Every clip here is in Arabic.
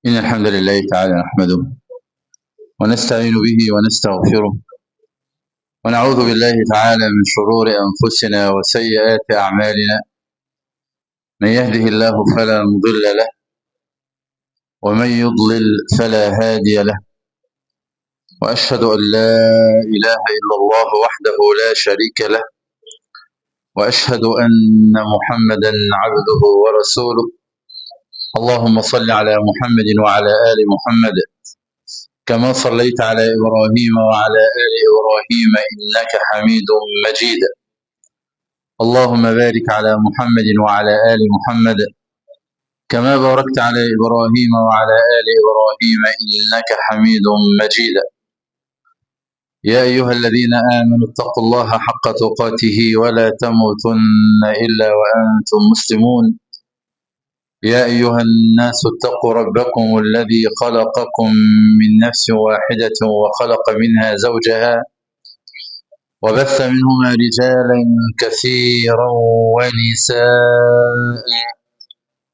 إن الحمد لله تعالى نحمده ونستعين به ونستغفره ونعوذ بالله تعالى من شرور أنفسنا وسيئات أعمالنا. من يهده الله فلا مضل له ومن يضلل فلا هادي له، وأشهد أن لا إله إلا الله وحده لا شريك له، وأشهد أن محمدا عبده ورسوله. اللهم صل على محمد وعلى آل محمد كما صليت على إبراهيم وعلى آل إبراهيم إنك حميد مجيد. اللهم بارك على محمد وعلى آل محمد كما باركت على إبراهيم وعلى آل إبراهيم إنك حميد مجيد. يا أيها الذين آمنوا اتقوا الله حق تقاته ولا تموتن إلا وأنتم مسلمون. يا أيها الناس اتقوا ربكم الذي خلقكم من نفس واحدة وخلق منها زوجها وبث منهما رجالا كثيرا ونساء،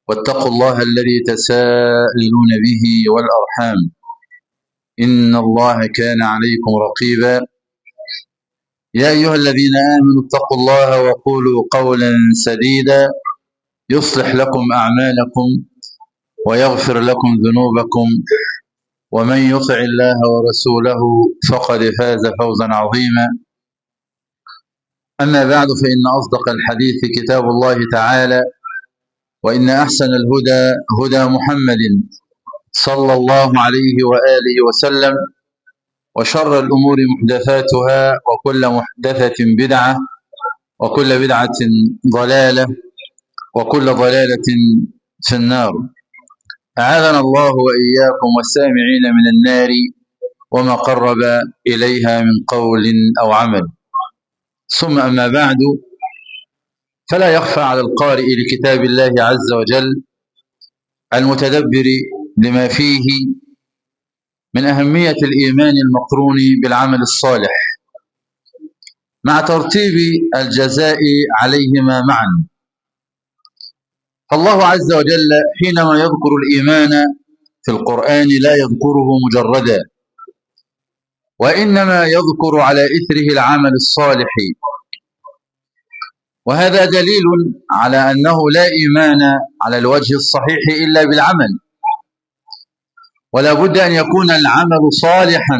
واتقوا الله الذي تساءلون به والأرحام إن الله كان عليكم رقيبا. يا أيها الذين آمنوا اتقوا الله وقولوا قولا سديدا يصلح لكم أعمالكم ويغفر لكم ذنوبكم، ومن يطع الله ورسوله فقد فاز فوزا عظيما. أما بعد، فإن أصدق الحديث كتاب الله تعالى، وإن أحسن الهدى هدى محمد صلى الله عليه وآله وسلم، وشر الأمور محدثاتها، وكل محدثة بدعة، وكل بدعة ضلالة، وكل ضلالة في النار. أعاذنا الله وإياكم والسامعين من النار وما قرب إليها من قول أو عمل. ثم أما بعد، فلا يخفى على القارئ لكتاب الله عز وجل المتدبر لما فيه من أهمية الإيمان المقرون بالعمل الصالح مع ترتيب الجزاء عليهما معا. فالله عز وجل حينما يذكر الإيمان في القرآن لا يذكره مجردا، وإنما يذكر على إثره العمل الصالح، وهذا دليل على أنه لا إيمان على الوجه الصحيح إلا بالعمل، ولا بد أن يكون العمل صالحا،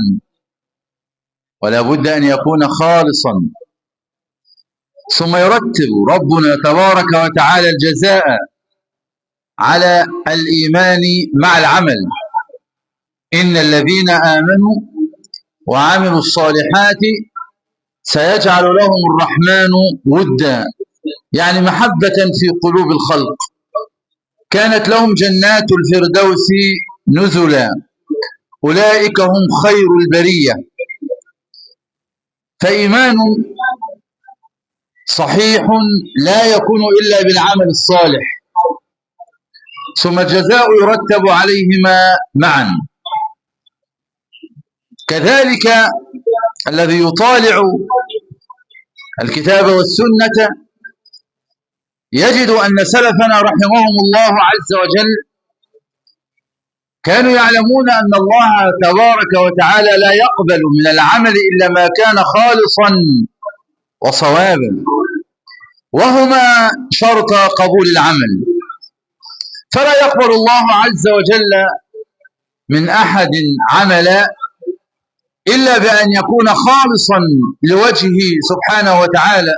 ولا بد أن يكون خالصا. ثم يرتب ربنا تبارك وتعالى الجزاء على الإيمان مع العمل. إن الذين آمنوا وعملوا الصالحات سيجعل لهم الرحمن ودا، يعني محبة في قلوب الخلق. كانت لهم جنات الفردوس نزلا، أولئك هم خير البرية. فإيمان صحيح لا يكون إلا بالعمل الصالح، ثم الجزاء يرتب عليهما معا. كذلك الذي يطالع الكتاب والسنة يجد أن سلفنا رحمهم الله عز وجل كانوا يعلمون أن الله تبارك وتعالى لا يقبل من العمل إلا ما كان خالصا وصوابا، وهما شرط قبول العمل. فلا يقبل الله عز وجل من أحد عملا إلا بأن يكون خالصا لوجهه سبحانه وتعالى.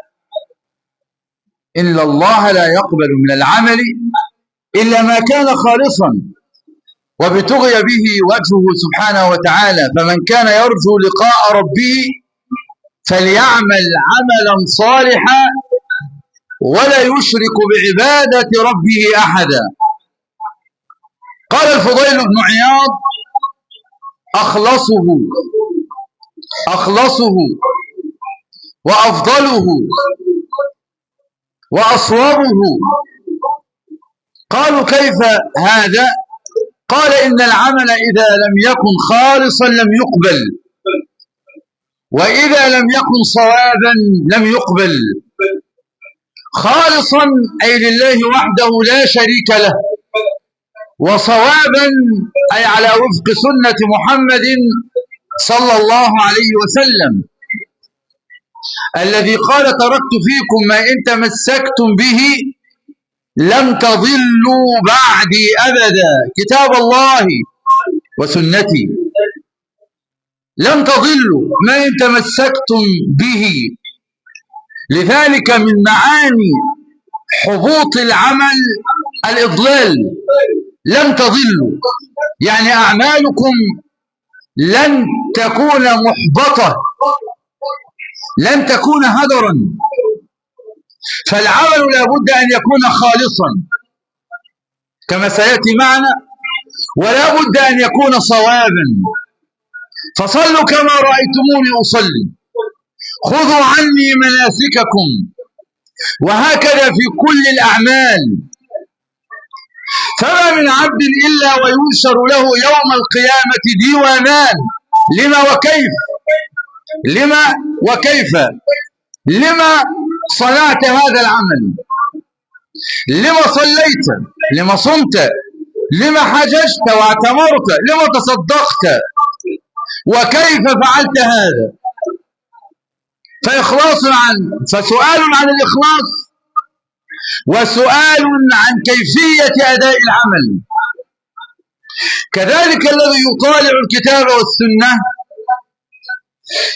إن الله لا يقبل من العمل إلا ما كان خالصا وابتغي به وجهه سبحانه وتعالى. فمن كان يرجو لقاء ربه فليعمل عملا صالحا ولا يشرك بعبادة ربه أحدا. قال الفضيل بن عياض: أخلصه وأفضله وأصوبه. قالوا: كيف هذا؟ قال: إن العمل إذا لم يكن خالصا لم يقبل، وإذا لم يكن صوابا لم يقبل. خالصا أي لله وحده لا شريك له، وصوابا أي على وفق سنة محمد صلى الله عليه وسلم الذي قال تركت فيكم ما إن تمسكتم به لن تضلوا بعدي أبدا، كتاب الله وسنتي، لن تضلوا ما إن تمسكتم به. لذلك من معاني حبوط العمل الإضلال، لن تضلوا يعني أعمالكم لن تكون محبطة، لن تكون هدرا، فالعمل لا بد أن يكون خالصا كما سيأتي معنا، ولا بد أن يكون صوابا. فصلوا كما رأيتموني أصلي، خذوا عني مناسككم، وهكذا في كل الأعمال. فما من عبد إلا وينشر له يوم القيامة ديوانان لما وكيف، لما وكيف، لما صنعت هذا العمل، لما صليت، لما صمت، لما حججت واعتمرت، لما تصدقت، وكيف فعلت هذا. فسؤال عن الإخلاص، وسؤال عن كيفية أداء العمل. كذلك الذي يطالع الكتاب والسنة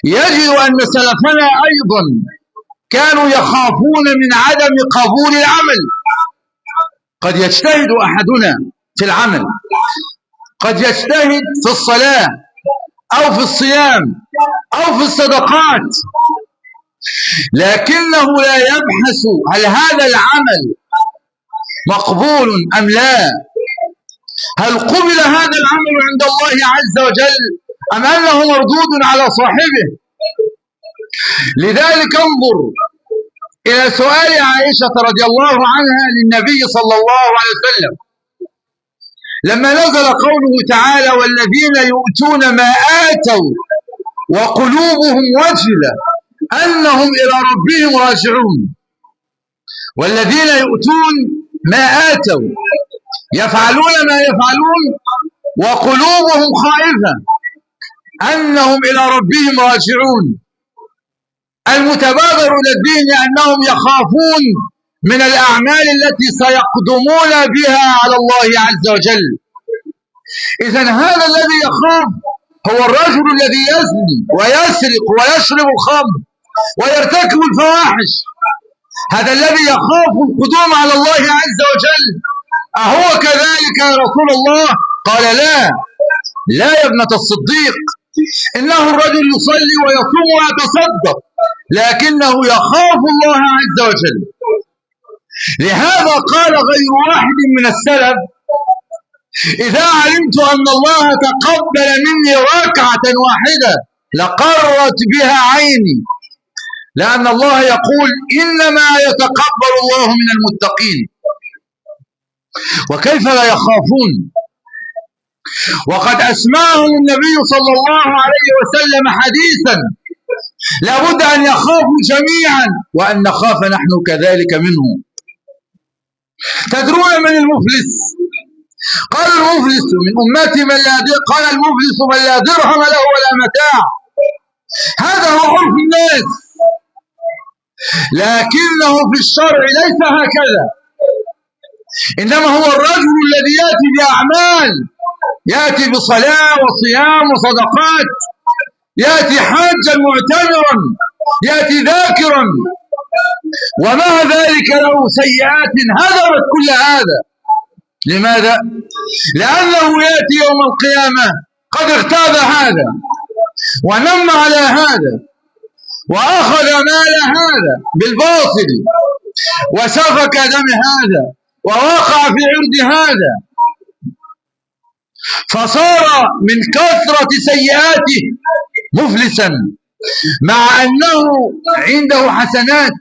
يجد أن سلفنا أيضا كانوا يخافون من عدم قبول العمل. قد يجتهد أحدنا في العمل، قد يجتهد في الصلاة أو في الصيام أو في الصدقات، لكنه لا يبحث هل هذا العمل مقبول أم لا، هل قبل هذا العمل عند الله عز وجل أم أنه مردود على صاحبه. لذلك انظر إلى سؤال عائشة رضي الله عنها للنبي صلى الله عليه وسلم لما نزل قوله تعالى والذين يؤتون ما آتوا وقلوبهم وجلة أنهم إلى ربهم راجعون. والذين يؤتون ما آتوا يفعلون ما يفعلون وقلوبهم خائفة أنهم إلى ربهم راجعون. المتبادر إلى الذهن أنهم يخافون من الأعمال التي سيقدمون بها على الله عز وجل. إذن هذا الذي يخاف هو الرجل الذي يزني ويسرق ويشرب الخمر ويرتكب الفواحش، هذا الذي يخاف القدوم على الله عز وجل. أهو كذلك يا رسول الله؟ قال لا، لا يا ابنة الصديق، إنه الرجل يصلي ويصوم ويتصدق لكنه يخاف الله عز وجل. لهذا قال غير واحد من السلف إذا علمت أن الله تقبل مني ركعة واحدة لقرت بها عيني، لأن الله يقول إنما يتقبل الله من المتقين. وكيف لا يخافون وقد أسمعهم النبي صلى الله عليه وسلم حديثا لابد أن يخافوا جميعا وأن نخاف نحن كذلك منه. تدرون من المفلس؟ قال المفلس من أمتي من لا قال المفلس من لا درهم له ولا متاع. هذا هو عرف الناس، لكنه في الشرع ليس هكذا، إنما هو الرجل الذي يأتي بأعمال، يأتي بصلاة وصيام وصدقات، يأتي حاجا معتمرا، يأتي ذاكرا، ومع ذلك له سيئات هدرت كل هذا. لماذا؟ لأنه يأتي يوم القيامة قد اغتاب هذا ونم على هذا وأخذ مال هذا بالباطل وسفك دم هذا ووقع في عرض هذا، فصار من كثرة سيئاته مفلسا مع أنه عنده حسنات.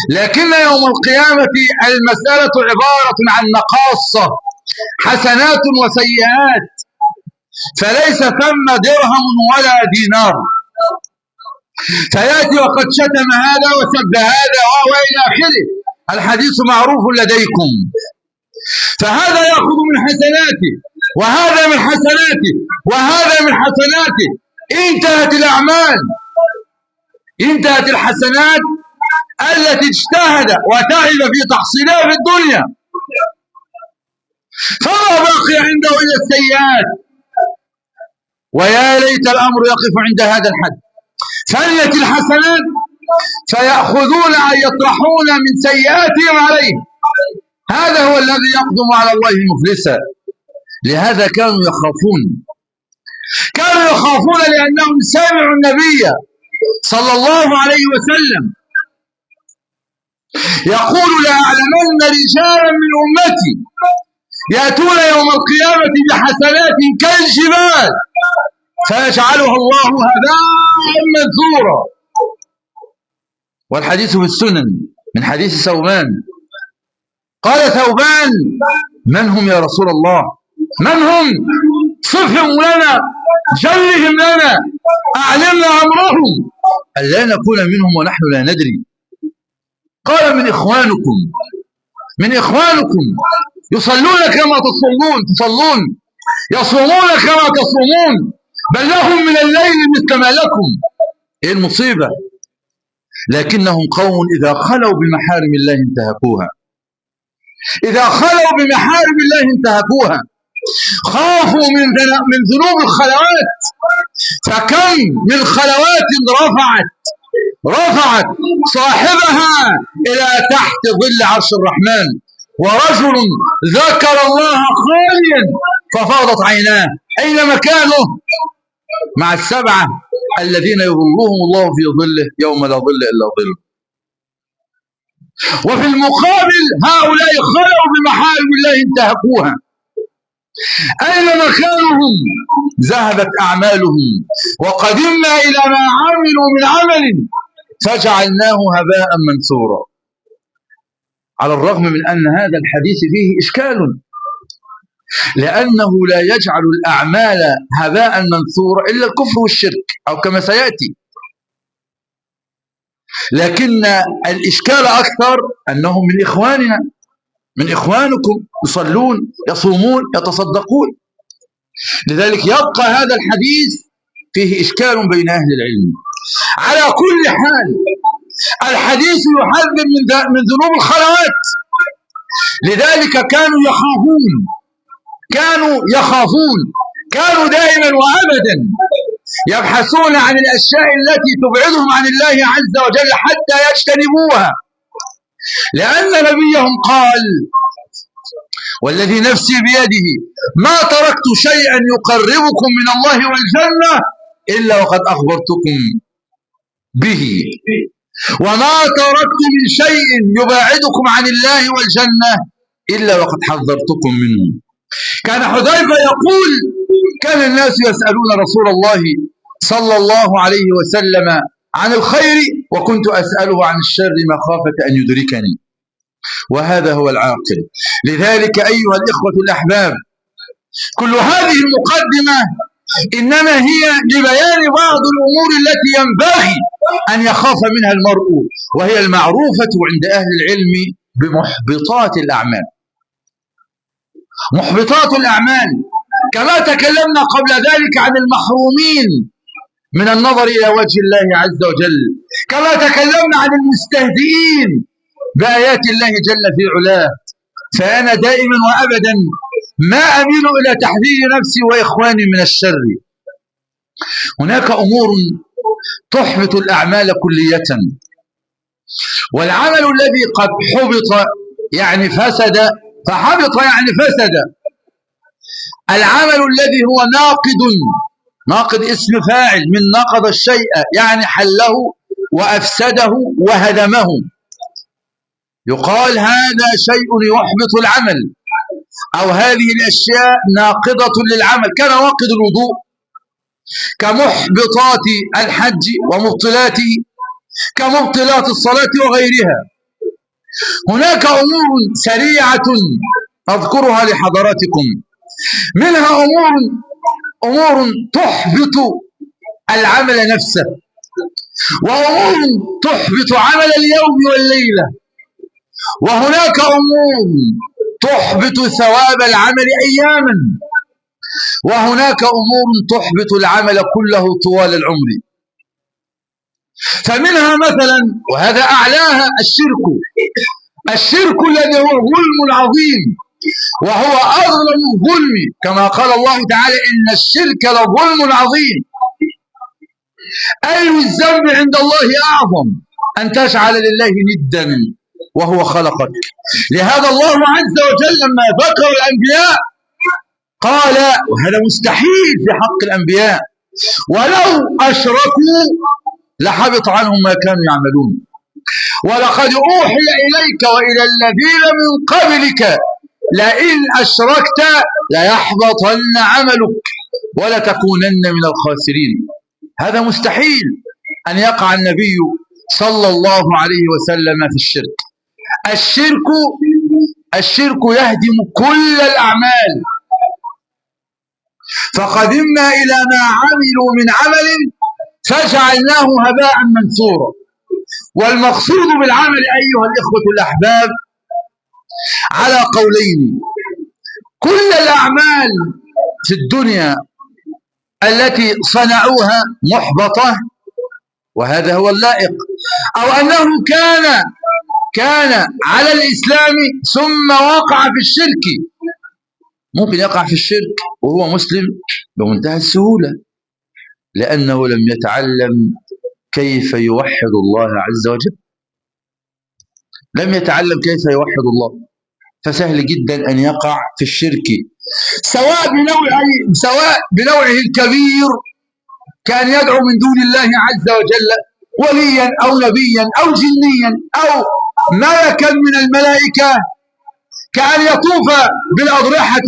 لكن يوم القيامة المسألة عبارة عن مقاصة، حسنات وسيئات، فليس ثم درهم ولا دينار. فيأتي وقد شتم هذا وسب هذا وإلى آخره، الحديث معروف لديكم. فهذا يأخذ من حسناته وهذا من حسناته وهذا من حسناته. انتهت الأعمال، انتهت الحسنات التي اجتهد وتعب في تحصيلها في الدنيا، فما بقي عنده إلا السيئات. ويا ليت الأمر يقف عند هذا الحد، فنيت الحسنات فيأخذون أن يطرحون من سيئاتهم عليه. هذا هو الذي يقدم على الله مفلسا. لهذا كانوا يخافون، كانوا يخافون لأنهم سمعوا النبي صلى الله عليه وسلم يقول: لأعلمن رجالا من أمتي يأتون يوم القيامة بحسنات كالجبال فيجعلها الله هباء منثورا. والحديث في السنن من حديث ثوبان. قال ثوبان: من هم يا رسول الله؟ من هم؟ صفهم لنا، جلهم لنا، أعلمنا أمرهم، ألا نكون منهم ونحن لا ندري. قال: من إخوانكم، من إخوانكم، يصلون كما تصلون، يصومون كما تصومون، بل لهم من الليل مثل ما لكم. إيه المصيبة؟ لكنهم قوم إذا خلوا بمحارم الله انتهكوها، إذا خلوا بمحارم الله انتهكوها. خافوا من ذنوب الخلوات، فكم من خلوات رفعت صاحبها إلى تحت ظل عرش الرحمن. ورجل ذكر الله خاليا ففاضت عيناه، أين مكانه؟ مع السبعة الذين يظلهم الله في ظله يوم لا ظل إلا ظله. وفي المقابل هؤلاء خلوا بمحارم الله انتهكوها، أين مكانهم؟ ذهبت أعمالهم وقدمنا إلى ما عملوا من عمل فجعلناه هباء منثورا. على الرغم من أن هذا الحديث فيه إشكال، لأنه لا يجعل الأعمال هباء منثورا إلا الكفر والشرك، أو كما سيأتي. لكن الإشكال أكثر أنهم من إخواننا، من إخوانكم، يصلون، يصومون، يتصدقون. لذلك يبقى هذا الحديث فيه إشكال بين أهل العلم. على كل حال الحديث يحذر من ذنوب الخلوات. لذلك كانوا دائما وأبدا يبحثون عن الأشياء التي تبعدهم عن الله عز وجل حتى يجتنبوها، لأن نبيهم قال: والذي نفسي بيده ما تركت شيئا يقربكم من الله والجنة إلا وقد أخبرتكم به، وما تركت من شيء يباعدكم عن الله والجنة إلا وقد حذرتكم منه. كان حذيفة يقول: كان الناس يسألون رسول الله صلى الله عليه وسلم عن الخير وكنت أسأله عن الشر مخافة أن يدركني. وهذا هو العاقل. لذلك أيها الإخوة الأحباب، كل هذه المقدمة إنما هي لبيان بعض الأمور التي ينبغي أن يخاف منها المرء، وهي المعروفة عند أهل العلم بمحبطات الأعمال. محبطات الأعمال، كما تكلمنا قبل ذلك عن المحرومين من النظر إلى وجه الله عز وجل، كما تكلمنا عن المستهزئين بآيات الله جل في علاه. فأنا دائما وأبدا ما أميل إلى تحذير نفسي وإخواني من الشر. هناك أمور تحبط الأعمال كلية، والعمل الذي قد حبط يعني فسد، فحبط يعني فسد. العمل الذي هو ناقض اسم فاعل من نقض الشيء، يعني حله وأفسده وهدمه، يقال هذا شيء يحبط العمل، أو هذه الأشياء ناقضة للعمل، كنواقض الوضوء، كمحبطات الحج ومبطلاته، كمبطلات الصلاة وغيرها. هناك أمور سريعة أذكرها لحضراتكم، منها أمور تحبط العمل نفسه، وأمور تحبط عمل اليوم والليلة، وهناك أمور تحبط ثواب العمل أياما، وهناك أمور تحبط العمل كله طوال العمر. فمنها مثلا، وهذا أعلاها، الشرك الذي هو ظلم العظيم، وهو أظلم الظلم، كما قال الله تعالى: إن الشرك لظلم عظيم. أي الذنب عند الله أعظم؟ أن تجعل لله ندا وهو خلقك. لهذا الله عز وجل لما ذكر الأنبياء قال، وهذا مستحيل في حق الأنبياء: ولو أشركوا لحبط عنهم ما كانوا يعملون، ولقد أوحي إليك وإلى الذين من قبلك لئن أشركت ليحبطن عملك ولتكونن من الخاسرين. هذا مستحيل أن يقع النبي صلى الله عليه وسلم في الشرك. الشرك يهدم كل الأعمال، فقدمنا إلى ما عملوا من عمل فجعلناه هباء منثورا. والمقصود بالعمل أيها الإخوة الأحباب على قولين: كل الأعمال في الدنيا التي صنعوها محبطة، وهذا هو اللائق، أو أنه كان على الإسلام ثم وقع في الشرك. ممكن يقع في الشرك وهو مسلم بمنتهى السهولة، لأنه لم يتعلم كيف يوحد الله عز وجل، لم يتعلم كيف يوحد الله، فسهل جدا أن يقع في الشرك، سواء بنوعه الكبير، كان يدعو من دون الله عز وجل وليا أو نبيا أو جنيا أو ملكا من الملائكة، كان يطوف بالأضرحة،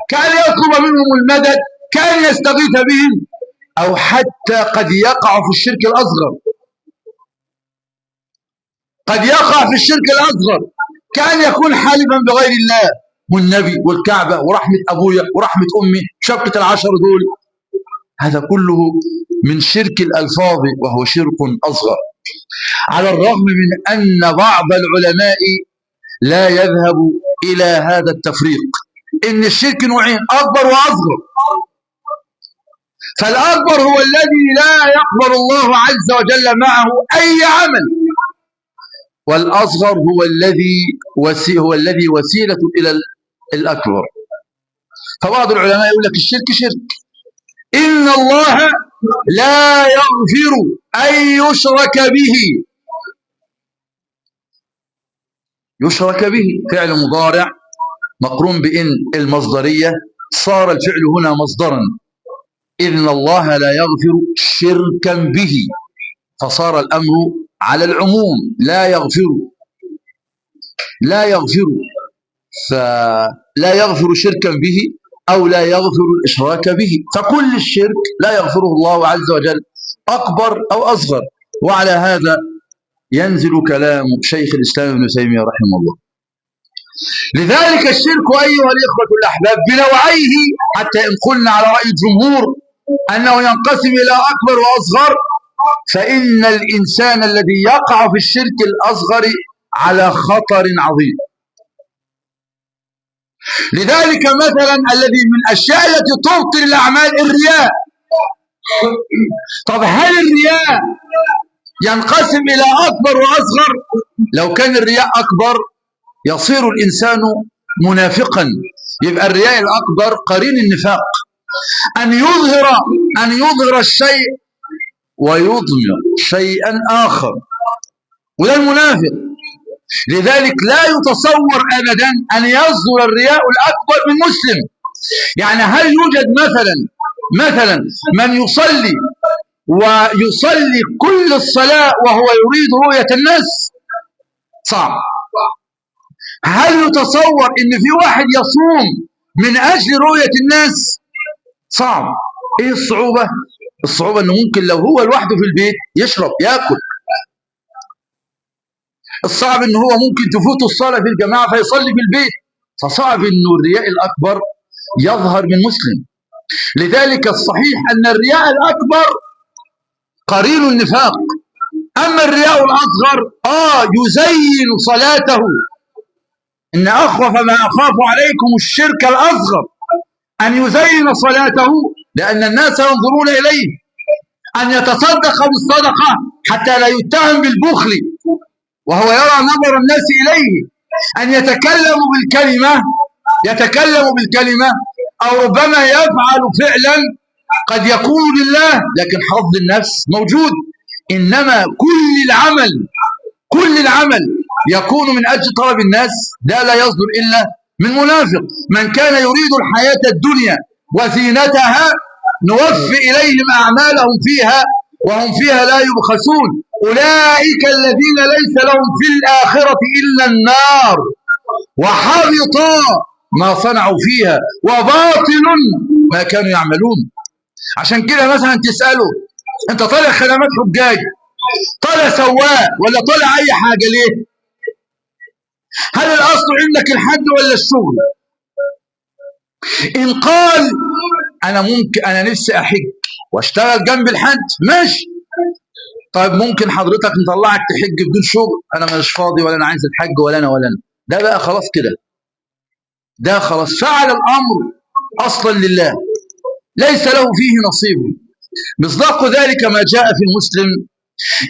كان يطلب منهم المدد، كان يستغيث بهم، أو حتى قد يقع في الشرك الأصغر. قد يقع في الشرك الأصغر، كان يكون حالفا بغير الله والنبي والكعبة ورحمة أبويا ورحمة أمي، شبكة العشر دول، هذا كله من شرك الألفاظ وهو شرك أصغر، على الرغم من أن بعض العلماء لا يذهب إلى هذا التفريق، إن الشرك نوعين: أكبر وأصغر. فالأكبر هو الذي لا يقبل الله عز وجل معه أي عمل، والأصغر هو الذي وسيلة إلى الأكبر. فبعض العلماء يقول لك الشرك شرك، إن الله لا يغفر أن يشرك به. يشرك به فعل مضارع مقرون بإن المصدرية، صار الفعل هنا مصدرا. إن الله لا يغفر شركا به، فصار الأمر على العموم، لا يغفر، فلا يغفر شركا به أو لا يغفر الإشراك به، فكل الشرك لا يغفره الله عز وجل، أكبر أو أصغر. وعلى هذا ينزل كلام شيخ الإسلام ابن تيمية رحمه الله. لذلك الشرك أيها الإخوة الأحباب بنوعيه، حتى إن قلنا على رأي الجمهور أنه ينقسم إلى أكبر وأصغر، فإن الإنسان الذي يقع في الشرك الأصغر على خطر عظيم. لذلك مثلا الذي من الأشياء التي تبطل الأعمال الرياء. طب هل الرياء ينقسم إلى أكبر وأصغر؟ لو كان الرياء أكبر يصير الإنسان منافقا، يبقى الرياء الأكبر قرين النفاق، أن يظهر الشيء ويضمر شيئا آخر، وده المنافق. لذلك لا يتصور أبدا أن يصدر الرياء الأكبر من مسلم. يعني هل يوجد مثلا من يصلي ويصلي كل الصلاة وهو يريد رؤية الناس؟ صعب. هل يتصور أن في واحد يصوم من أجل رؤية الناس؟ صعب. إيه الصعوبة؟ الصعوبة أنه ممكن لو هو لوحده في البيت يشرب يأكل. الصعب أنه هو ممكن تفوت الصلاة في الجماعة فيصلي في البيت، فصعب أنه الرياء الأكبر يظهر من مسلم. لذلك الصحيح أن الرياء الأكبر قرين النفاق. أما الرياء الأصغر يزين صلاته إن أخوف ما أخاف عليكم الشرك الأصغر، أن يزين صلاته لأن الناس ينظرون إليه، أن يتصدق بالصدقة حتى لا يتهم بالبخل وهو يرى نظر الناس إليه، أن يتكلم بالكلمة أو ربما يفعل فعلا قد يكون لله لكن حظ النفس موجود. إنما كل العمل يكون من أجل طلب الناس، ده لا يصدر إلا من منافق. من كان يريد الحياة الدنيا وزينتها نوفي إليهم أعمالهم فيها وهم فيها لا يبخسون، أولئك الذين ليس لهم في الآخرة إلا النار وحبط ما صنعوا فيها وباطل ما كانوا يعملون. عشان كده مثلا تسأله انت طالع خدمات حجاج، طالع سواق ولا طالع اي حاجة ليه؟ هل الاصل عندك الحج ولا الشغل؟ ان قال انا نفسي احج واشتغل جنب الحج ماشي، طيب ممكن حضرتك نطلعك تحج بدون شغل؟ انا مش فاضي ولا انا عايز الحج ولا انا ولا انا. ده بقى خلاص كده، ده خلاص فعل الامر اصلا لله ليس له فيه نصيب. مصداق ذلك ما جاء في مسلم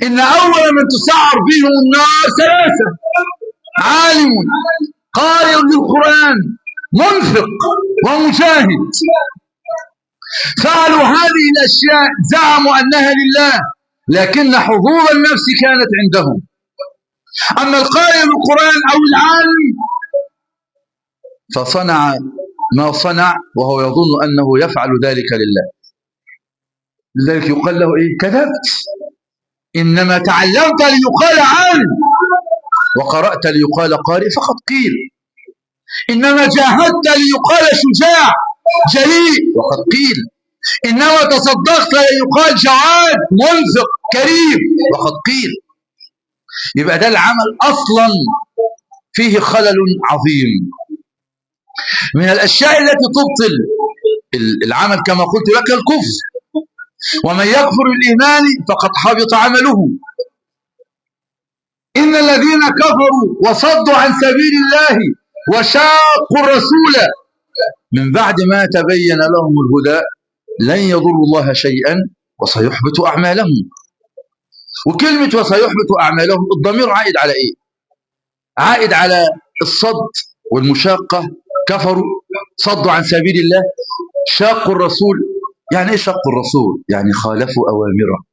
إن أول من تسعر بهم النار ثلاثة: عالم قارئ للقرآن منفق ومجاهد. فعلوا هذه الأشياء زعموا أنها لله لكن حظوظ النفس كانت عندهم. أما القارئ للقرآن أو العالم فصنع ما صنع وهو يظن أنه يفعل ذلك لله، لذلك يقال له إيه؟ كذبت، إنما تعلمت ليقال عالم وقرأت ليقال قارئ فقد قيل، إنما جاهدت ليقال شجاع جريء وقد قيل، إنما تصدقت ليقال جواد منفق كريم وقد قيل. يبقى ده العمل أصلا فيه خلل عظيم. من الأشياء التي تبطل العمل كما قلت لك الكفر، ومن يكفر الإيمان فقد حبط عمله. إن الذين كفروا وصدوا عن سبيل الله وشاقوا الرسول من بعد ما تبين لهم الهدى لن يضروا الله شيئا وسيحبط أعمالهم. وكلمة وسيحبط أعمالهم الضمير عائد على إيه؟ عائد على الصد والمشاقة. كفروا، صدوا عن سبيل الله، شاقوا الرسول. يعني إيه شاقوا الرسول؟ يعني خالفوا أوامره.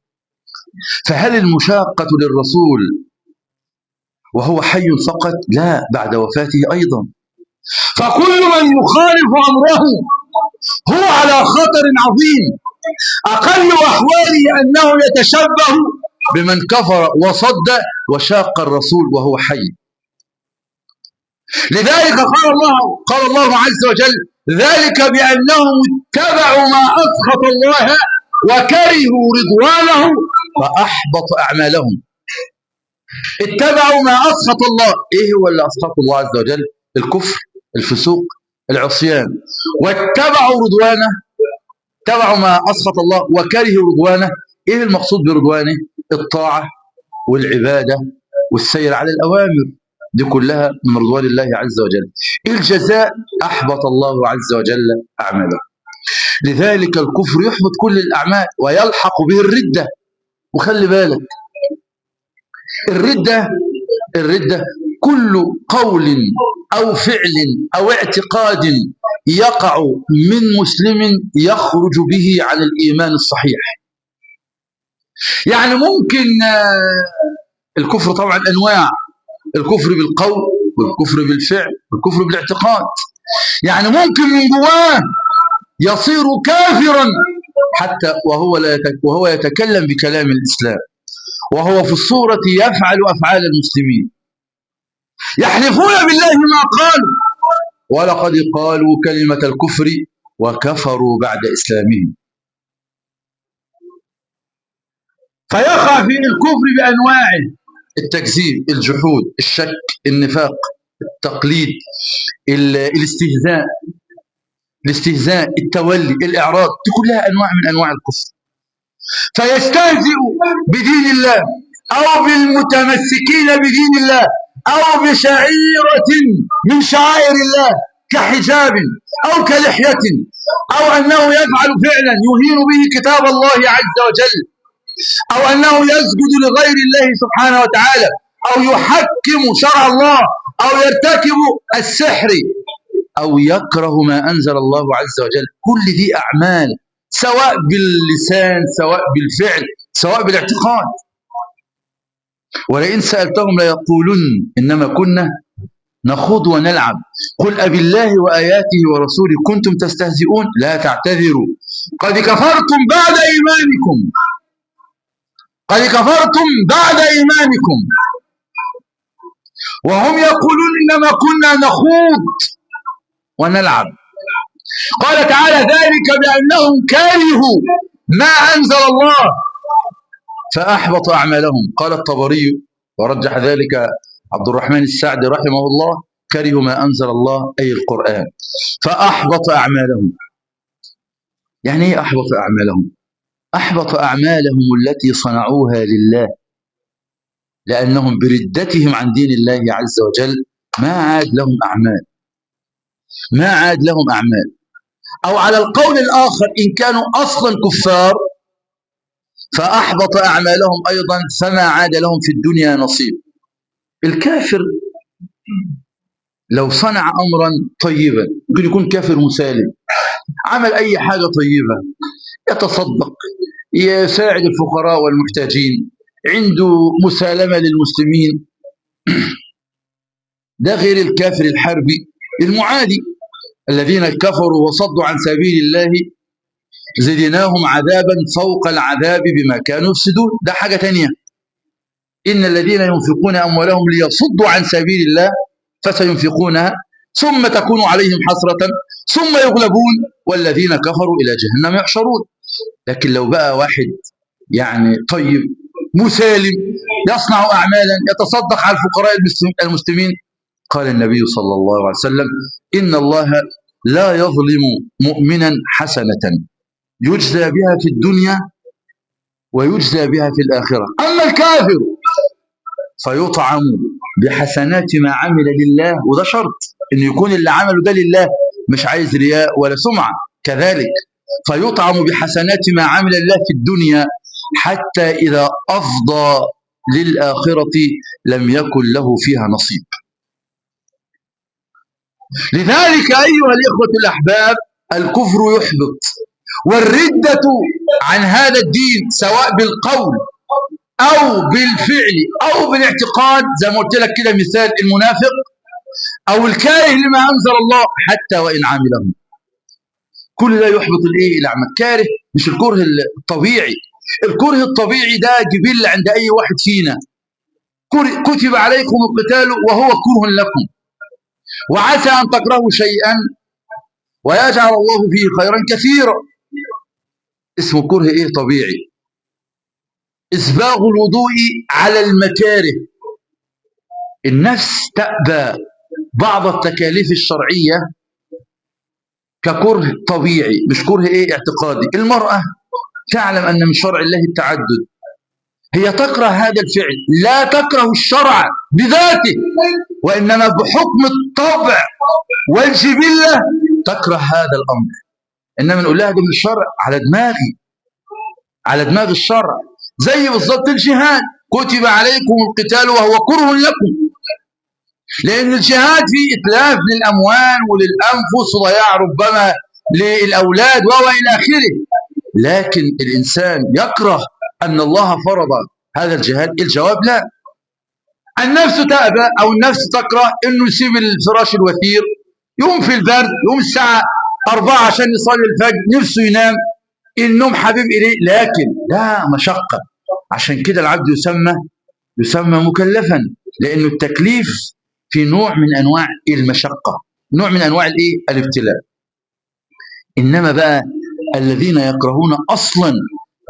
فهل المشاقة للرسول وهو حي فقط؟ لا، بعد وفاته أيضا. فكل من يخالف أمره هو على خطر عظيم. أقل أحواله أنه يتشبه بمن كفر وصد وشاق الرسول وهو حي. لذلك قال الله عز وجل: ذلك بأنهم اتبعوا ما أسخط الله وكرهوا رضوانه فأحبط أعمالهم. اتبعوا ما أسخط الله. إيه هو اللي أسخط الله عز وجل؟ الكفر، الفسوق، العصيان. واتبعوا رضوانه، اتبعوا ما أسخط الله وكرهوا رضوانه. إيه المقصود برضوانه؟ الطاعة والعبادة والسير على الأوامر، دي كلها من رضوان الله عز وجل. الجزاء أحبط الله عز وجل أعماله. لذلك الكفر يحبط كل الأعمال ويلحق به الردة. وخلي بالك، الردة كل قول أو فعل أو اعتقاد يقع من مسلم يخرج به عن الإيمان الصحيح. يعني ممكن الكفر طبعا أنواع: الكفر بالقول والكفر بالفعل والكفر بالاعتقاد. يعني ممكن من جواه يصير كافرا حتى وهو يتكلم بكلام الإسلام، وهو في الصورة يفعل أفعال المسلمين. يحلفون بالله ما قالوا ولقد قالوا كلمة الكفر وكفروا بعد إسلامهم. فيقع في الكفر بأنواعه: التكذيب، الجحود، الشك، النفاق، التقليد، الاستهزاء، التولي، الإعراض. دي كلها أنواع من أنواع الكفر. فيستهزئ بدين الله أو بالمتمسكين بدين الله أو بشعيرة من شعائر الله كحجاب أو كلحية، أو أنه يفعل فعلا يهين به كتاب الله عز وجل، أو أنه يسجد لغير الله سبحانه وتعالى، أو يحكم شرع الله، أو يرتكب السحر، أو يكره ما أنزل الله عز وجل. كل دي أعمال، سواء باللسان سواء بالفعل سواء بالاعتقاد. ولئن سألتهم ليقولن إنما كنا نخوض ونلعب قل أبالله وآياته ورسوله كنتم تستهزئون لا تعتذروا قد كفرتم بعد إيمانكم، قد كفرتم بعد إيمانكم وهم يقولون إنما كنا نخوض ونلعب. قال تعالى ذلك بأنهم كرهوا ما أنزل الله فأحبط أعمالهم. قال الطبري ورجح ذلك عبد الرحمن السعدي رحمه الله: كرهوا ما أنزل الله أي القرآن فأحبط أعمالهم. يعني إيه أحبط أعمالهم؟ أحبط أعمالهم التي صنعوها لله، لأنهم بردتهم عن دين الله عز وجل ما عاد لهم أعمال، ما عاد لهم أعمال. أو على القول الآخر إن كانوا أصلا كفار فأحبط أعمالهم أيضا فما عاد لهم في الدنيا نصيب. الكافر لو صنع أمرا طيبا، ممكن يكون كافر مسالم، عمل أي حاجة طيبة، يتصدق، يساعد الفقراء والمحتاجين، عنده مسالمة للمسلمين، ده غير الكافر الحربي المعادي. الذين كفروا وصدوا عن سبيل الله زدناهم عذابا فوق العذاب بما كانوا يفسدون، ده حاجة تانية. إن الذين ينفقون أموالهم ليصدوا عن سبيل الله فسينفقونها ثم تكون عليهم حسرة ثم يغلبون والذين كفروا إلى جهنم يحشرون. لكن لو بقى واحد يعني طيب مسالم يصنع أعمالا يتصدق على الفقراء المسلمين، قال النبي صلى الله عليه وسلم: إن الله لا يظلم مؤمنا حسنة يجزى بها في الدنيا ويجزى بها في الآخرة. أما الكافر فيطعم بحسنات ما عمل لله، وده شرط إن يكون اللي عمله ده لله، مش عايز رياء ولا سمعة. كذلك فيطعم بحسنات ما عمل لله في الدنيا حتى إذا أفضى للآخرة لم يكن له فيها نصيب. لذلك أيها الإخوة الأحباب الكفر يحبط، والردة عن هذا الدين سواء بالقول أو بالفعل أو بالاعتقاد، زي ما قلت لك كده مثال المنافق أو الكاره لما أنزل الله حتى وإن عمله، كل ده يحبط الإيه؟ الأعمال. كاره مش الكره الطبيعي، الكره الطبيعي ده جبل عند أي واحد فينا. كتب عليكم القتال وهو كره لكم وعسى أن تكرهوا شيئا ويجعل الله فيه خيرا كثيرا، اسمه كره إيه؟ طبيعي. إسباغ الوضوء على المكاره، النفس تأبى بعض التكاليف الشرعية ككره طبيعي مش كره إيه؟ اعتقادي. المرأة تعلم أن من شرع الله التعدد، هي تكره هذا الفعل، لا تكره الشرع بذاته، وإنما بحكم الطبع والجبلة تكره هذا الأمر. إنما نقول لها ده من الشرع، على دماغي، على دماغ الشرع. زي بالضبط الجهاد، كتب عليكم القتال وهو كره لكم، لأن الجهاد فيه إتلاف للأموال وللأنفس وضياع ربما للأولاد وإلى آخره. لكن الإنسان يكره أن الله فرض هذا الجهاد؟ الجواب لا. النفس تأبى أو النفس تكره أنه يسيب الفراش الوثير، يقوم في البرد، يقوم الساعة 4 عشان يصلي الفجر، نفسه ينام، النوم حبيب إليه، لكن لا مشقة. عشان كده العبد يسمى مكلفا، لأنه التكليف في نوع من أنواع المشقة، نوع من أنواع الإيه؟ الابتلاء. إنما بقى الذين يكرهون أصلا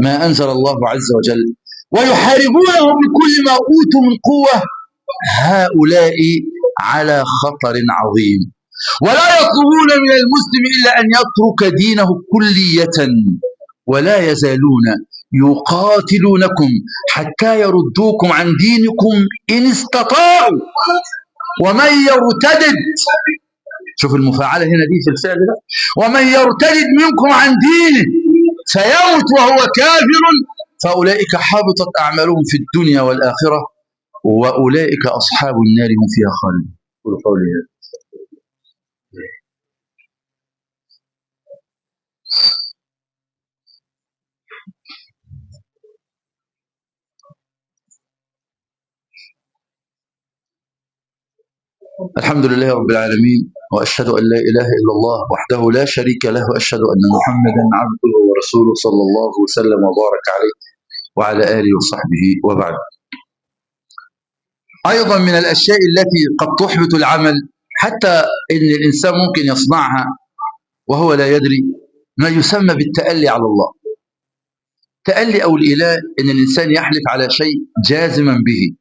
ما أنزل الله عز وجل ويحاربونه بكل ما أوتوا من قوة، هؤلاء على خطر عظيم، ولا يطلبون من المسلم إلا أن يترك دينه كلية، ولا يزالون يقاتلونكم حتى يردوكم عن دينكم إن استطاعوا ومن يرتدد، شوف المفاعلة هنا دي في الفعل ده، ومن يرتدد منكم عن دينه فيمت وهو كافر فأولئك حبطت أعمالهم في الدنيا والآخرة وأولئك أصحاب النار هم فيها خالدون. قولوا هذا. الحمد لله رب العالمين، وأشهد أن لا إله إلا الله وحده لا شريك له، وأشهد أن محمدا عبده ورسوله صلى الله وسلم وبارك عليه وعلى آله وصحبه وبعد. أيضا من الأشياء التي قد تحبط العمل حتى أن الإنسان ممكن يصنعها وهو لا يدري، ما يسمى بالتألي على الله. تألي أو الإله أن الإنسان يحلف على شيء جازما به،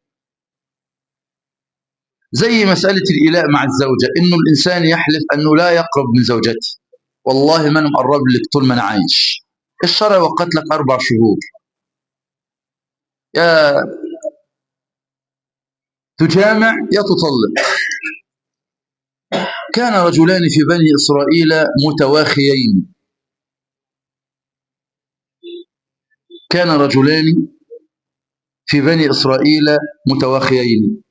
زي مسألة الإله مع الزوجة، إنه الإنسان يحلف أنه لا يقرب من زوجته، والله ما أنا مقرب لك طول ما أنا عايش، الشرع وقت لك 4 شهور، يا تجامع يا تطلق. كان رجلان في بني إسرائيل متواخيين، كان رجلان في بني إسرائيل متواخيين.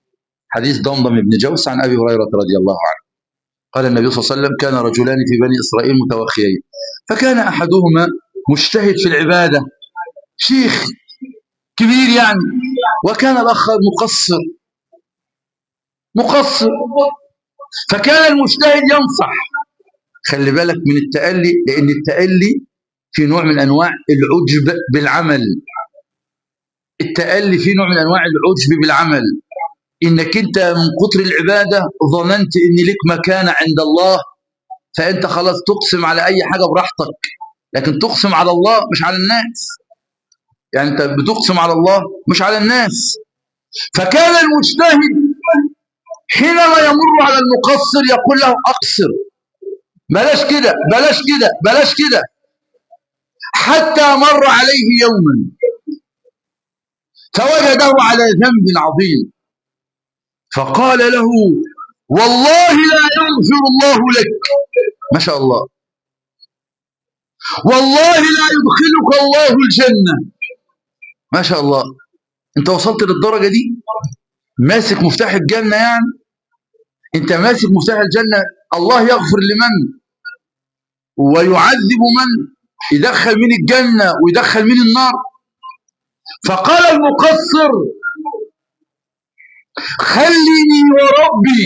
حديث ضمضم بن جوس عن أبي هريرة رضي الله عنه قال النبي صلى الله عليه وسلم: كان رجلان في بني إسرائيل متواخيين، فكان أحدهما مجتهد في العبادة، شيخ كبير يعني، وكان الآخر مقصر. فكان المجتهد ينصح. خلي بالك من التألي، لأن التألي في نوع من أنواع العجب بالعمل. التألي في نوع من أنواع العجب بالعمل، إنك أنت من كتر العبادة ظننت إن لك مكانة عند الله، فأنت خلاص تقسم على أي حاجة براحتك، لكن تقسم على الله مش على الناس. يعني أنت بتقسم على الله مش على الناس. فكان المجتهد حينما يمر على المقصر يقول له: أقصر، بلاش كده بلاش كده بلاش كده. حتى مر عليه يوما فوجده على ذنب عظيم، فقال له: والله لا يغفر الله لك. ما شاء الله. والله لا يدخلك الله الجنة. ما شاء الله. انت وصلت للدرجة دي؟ ماسك مفتاح الجنة يعني؟ انت ماسك مفتاح الجنة. الله يغفر لمن ويعذب من، يدخل من الجنة ويدخل من النار. فقال المقصر: خليني وربي،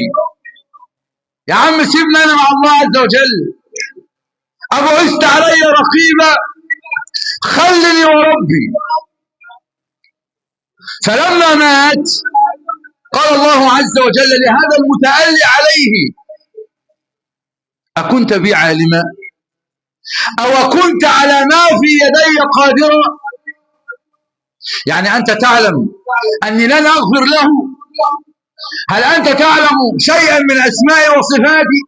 يا عم سيبني انا مع الله عز وجل، أبعثت علي رقيبا، خلني وربي. فلما مات قال الله عز وجل لهذا المتألي عليه: أكنت بي عالما، أو كنت على ما في يدي قادرا؟ يعني أنت تعلم أني لن أغفر له؟ هل أنت تعلم شيئا من أسمائي وصفاتي؟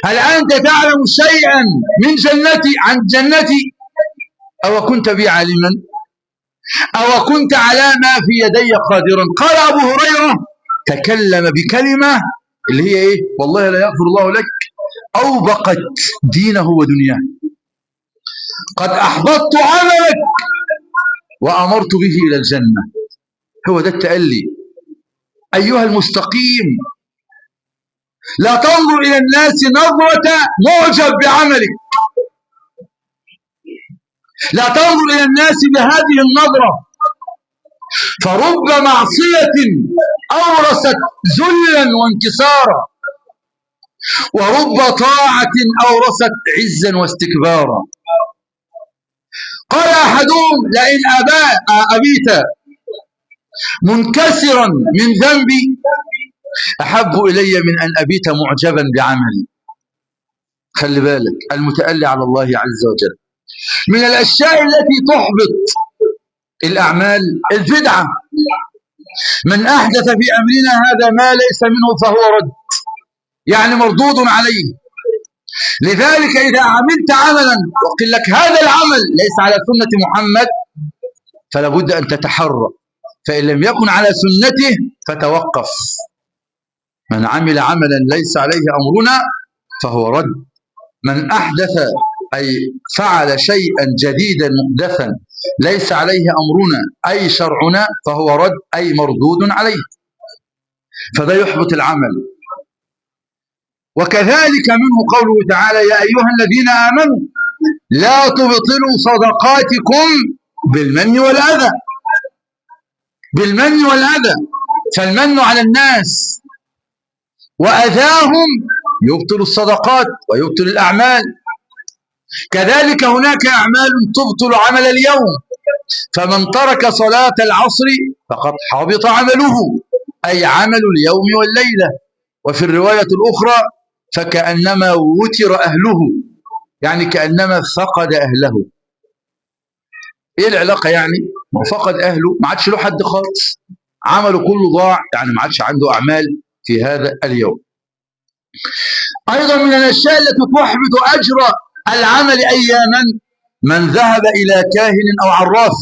هل أنت تعلم شيئا من جنتي عن جنتي؟ أو كنت بي عالما، أو كنت على ما في يدي قادرا؟ قال أبو هريرة: تكلم بكلمة اللي هي إيه؟ والله لا يغفر الله لك، أوبقت دينه ودنياه. قد أحبطت عملك وأمرت به إلى الجنة. هو ده التألي أيها المستقيم. لا تنظر إلى الناس نظرة معجب بعملك، لا تنظر إلى الناس بهذه النظرة، فرب معصية أورثت ذلا وانكسارا، ورب طاعة أورثت عزا واستكبارا. قال أحدهم: لئن أبيت منكسرا من ذنبي أحب إلي من أن أبيت معجبا بعملي. خلي بالك، المتألي على الله عز وجل. من الأشياء التي تحبط الأعمال البدعة. من أحدث في أمرنا هذا ما ليس منه فهو رد، يعني مردود عليه. لذلك إذا عملت عملا وقل لك هذا العمل ليس على سنة محمد فلا بد أن تتحرى، فإن لم يكن على سنته فتوقف. من عمل عملا ليس عليه أمرنا فهو رد. من أحدث أي فعل شيئا جديدا محدثا ليس عليه أمرنا أي شرعنا فهو رد أي مردود عليه، فده يحبط العمل. وكذلك منه قوله تعالى: يا أيها الذين آمنوا لا تبطلوا صدقاتكم بالمن والأذى. بالمن والأذى، فالمن على الناس وأذاهم يبطل الصدقات ويبطل الأعمال. كذلك هناك أعمال تبطل عمل اليوم، فمن ترك صلاة العصر فقد حبط عمله، أي عمل اليوم والليلة. وفي الرواية الأخرى: فكأنما وتر أهله، يعني كأنما فقد أهله. إيه العلاقة يعني؟ فقد أهله، ما عادش له حد خالص، عمله كله ضاع، يعني ما عادش عنده أعمال في هذا اليوم. أيضا من الأشياء التي تحبط أجر العمل أياما: من ذهب إلى كاهن أو عراف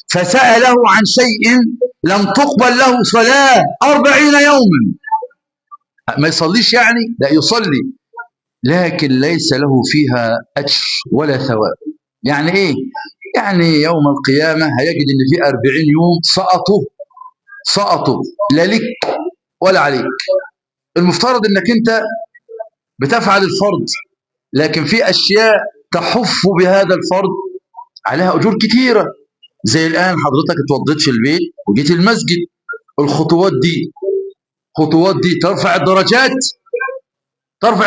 فسأله عن شيء لم تقبل له صلاة 40 يوما. ما يصليش يعني؟ لا، يصلي لكن ليس له فيها أجر ولا ثواب. يعني إيه؟ يعني يوم القيامة هيجد إن في 40 يوم سقطوا لا لك ولا عليك. المفترض إنك أنت بتفعل الفرض، لكن في أشياء تحف بهذا الفرض عليها أجور كثيرة. زي الآن حضرتك اتوضيت في البيت وجيت المسجد، الخطوات دي ترفع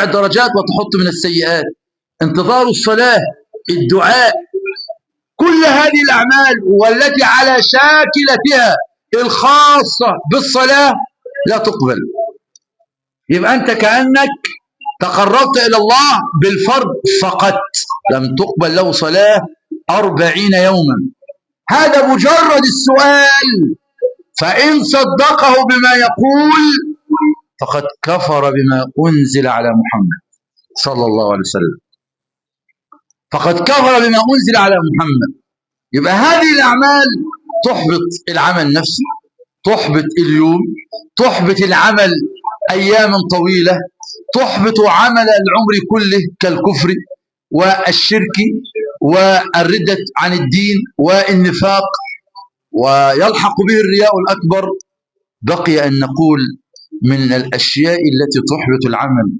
الدرجات وتحط من السيئات. انتظار الصلاة، الدعاء، كل هذه الأعمال والتي على شاكلتها الخاصة بالصلاة لا تقبل. يبقى أنت كأنك تقربت إلى الله بالفرض فقط، لم تقبل له صلاة 40 يوما. هذا مجرد السؤال، فإن صدقه بما يقول فقد كفر بما أنزل على محمد صلى الله عليه وسلم، فقد كفر بما أنزل على محمد. يبقى هذه الأعمال تحبط العمل نفسه، تحبط اليوم، تحبط العمل أياما طويلة، تحبط عمل العمر كله كالكفر والشرك والردة عن الدين والنفاق، ويلحق به الرياء الأكبر. بقي أن نقول من الأشياء التي تحبط العمل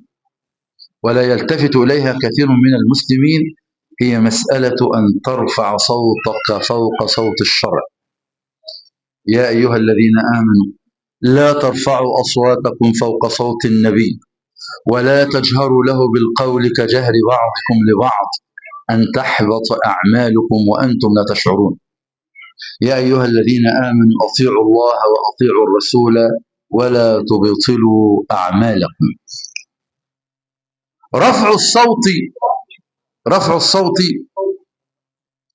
ولا يلتفت إليها كثير من المسلمين هي مسألة أن ترفع صوتك فوق صوت الشرع. يا أيها الذين آمنوا لا ترفعوا أصواتكم فوق صوت النبي ولا تجهروا له بالقول كجهر بعضكم لبعض أن تحبط أعمالكم وأنتم لا تشعرون. يا أيها الذين آمنوا أطيعوا الله وأطيعوا الرسول ولا تبطلوا أعمالكم. رفع الصوت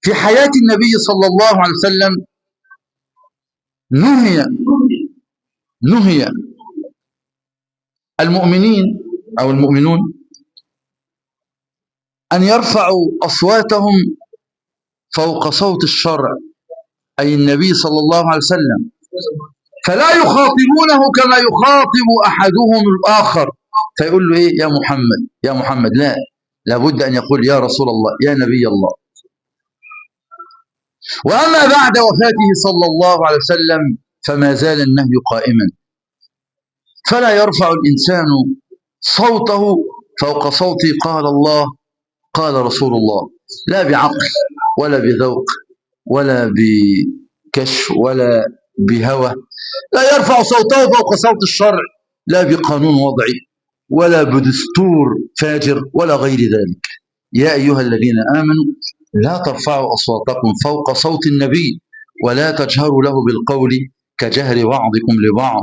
في حياة النبي صلى الله عليه وسلم نهي المؤمنين أو المؤمنون أن يرفعوا أصواتهم فوق صوت الشرع، أي النبي صلى الله عليه وسلم، فلا يخاطبونه كما يخاطب أحدهم الآخر فيقول له إيه يا محمد يا محمد. لا، لابد أن يقول يا رسول الله يا نبي الله. وأما بعد وفاته صلى الله عليه وسلم فما زال النهي قائما، فلا يرفع الإنسان صوته فوق صوت قال الله قال رسول الله، لا بعقل ولا بذوق ولا بكشف ولا بهوى. لا يرفع صوته فوق صوت الشرع، لا بقانون وضعي ولا بدستور فاجر ولا غير ذلك. يا أيها الذين آمنوا لا ترفعوا أصواتكم فوق صوت النبي ولا تجهروا له بالقول كجهر بعضكم لبعض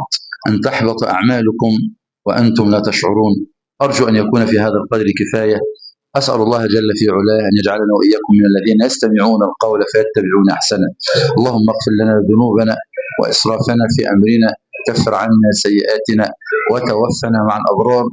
أن تحبط أعمالكم وأنتم لا تشعرون. أرجو أن يكون في هذا القدر كفاية. أسأل الله جل في علاه أن يجعلنا وإياكم من الذين يستمعون القول فيتبعون أحسنه. اللهم اغفر لنا ذنوبنا وإسرافنا في أمرنا وكفر عنا سيئاتنا وتوفنا مع الأبرار.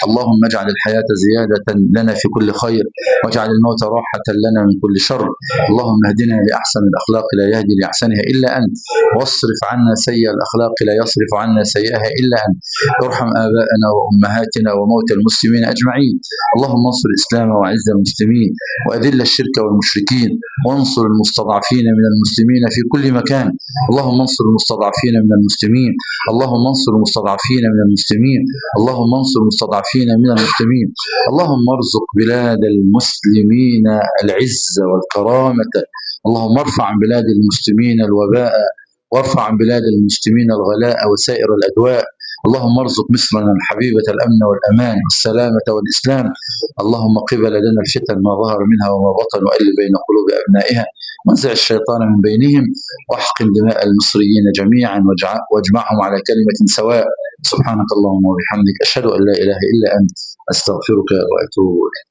اللهم اجعل الحياة زيادة لنا في كل خير، واجعل الموت راحة لنا من كل شر. اللهم اهدنا لأحسن الأخلاق لا يهدي لأحسنها إلا أنت، واصرف عنا سيء الأخلاق لا يصرف عنا سيئها إلا أنت. ارحم آباءنا وأمهاتنا وموتى المسلمين أجمعين. اللهم انصر الإسلام وأعز المسلمين، وأذل الشرك والمشركين، وانصر المستضعفين من المسلمين في كل مكان. اللهم انصر المستضعفين من المسلمين، اللهم انصر المستضعفين من المسلمين، اللهم انصر المستضعفين من المسلمين. اللهم ارزق بلاد المسلمين العز والكرامة. اللهم ارفع عن بلاد المسلمين الوباء، وارفع عن بلاد المسلمين الغلاء وسائر الأدواء. اللهم ارزق مصرنا الحبيبة الأمن والأمان والسلامة والإسلام. اللهم قبل لنا الفتن ما ظهر منها وما بطن، وألف بين قلوب أبنائها، وانزع الشيطان من بينهم، واحقن دماء المصريين جميعا، واجمعهم على كلمة سواء. سبحانك اللهم وبحمدك، أشهد أن لا إله إلا أنت، أستغفرك وأتوب إليك.